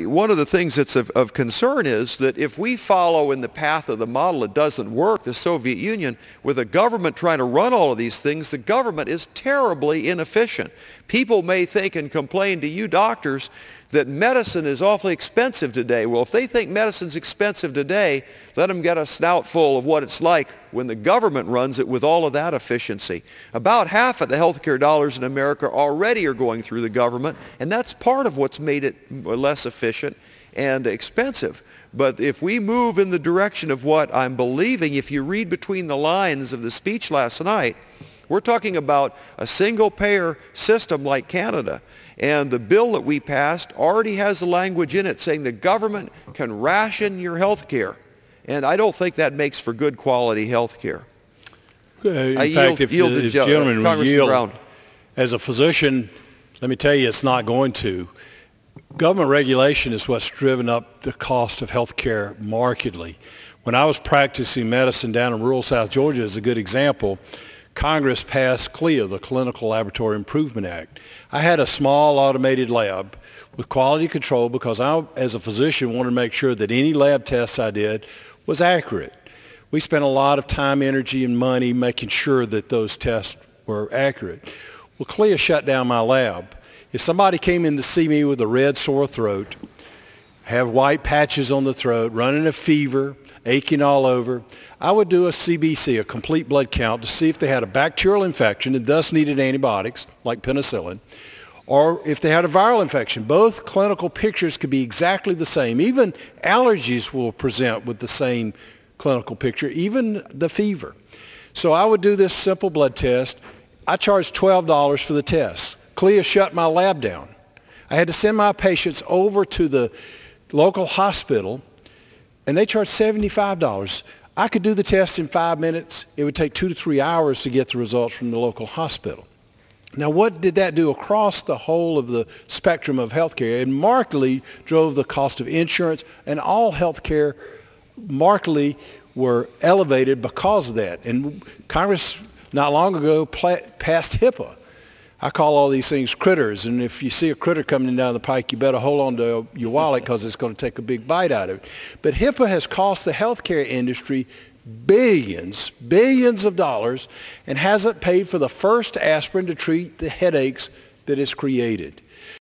one of the things that's of concern is that if we follow in the path of the model that doesn't work, the Soviet Union, with a government trying to run all of these things, the government is terribly inefficient. People may think and complain to you doctors that medicine is awfully expensive today. Well, if they think medicine's expensive today, let them get a snout full of what it's like when the government runs it with all of that efficiency. About half of the healthcare dollars in America already are going through the government, and that's part of what's made it less efficient and expensive. But if we move in the direction of what I'm believing, if you read between the lines of the speech last night, we're talking about a single-payer system like Canada. And the bill that we passed already has the language in it saying the government can ration your health care. And I don't think that makes for good quality health care. In fact, if the gentleman would yield, Broun. As a physician, let me tell you, it's not going to. Government regulation is what's driven up the cost of health care markedly. When I was practicing medicine down in rural South Georgia, as a good example, Congress passed CLIA, the Clinical Laboratory Improvement Act. I had a small automated lab with quality control because I, as a physician, wanted to make sure that any lab tests I did was accurate. We spent a lot of time, energy, and money making sure that those tests were accurate. Well, CLIA shut down my lab. If somebody came in to see me with a red sore throat, have white patches on the throat, running a fever, aching all over, I would do a CBC, a complete blood count, to see if they had a bacterial infection and thus needed antibiotics, like penicillin, or if they had a viral infection. Both clinical pictures could be exactly the same. Even allergies will present with the same clinical picture, even the fever. So I would do this simple blood test. I charged $12 for the test. CLIA shut my lab down. I had to send my patients over to the local hospital, and they charged $75. I could do the test in 5 minutes. It would take 2 to 3 hours to get the results from the local hospital. Now, what did that do across the whole of the spectrum of healthcare? It markedly drove the cost of insurance, and all healthcare markedly were elevated because of that. And Congress not long ago passed HIPAA. I call all these things critters, and if you see a critter coming down the pike, you better hold on to your wallet because it's going to take a big bite out of it. But HIPAA has cost the healthcare industry billions of dollars, and hasn't paid for the first aspirin to treat the headaches that it's created.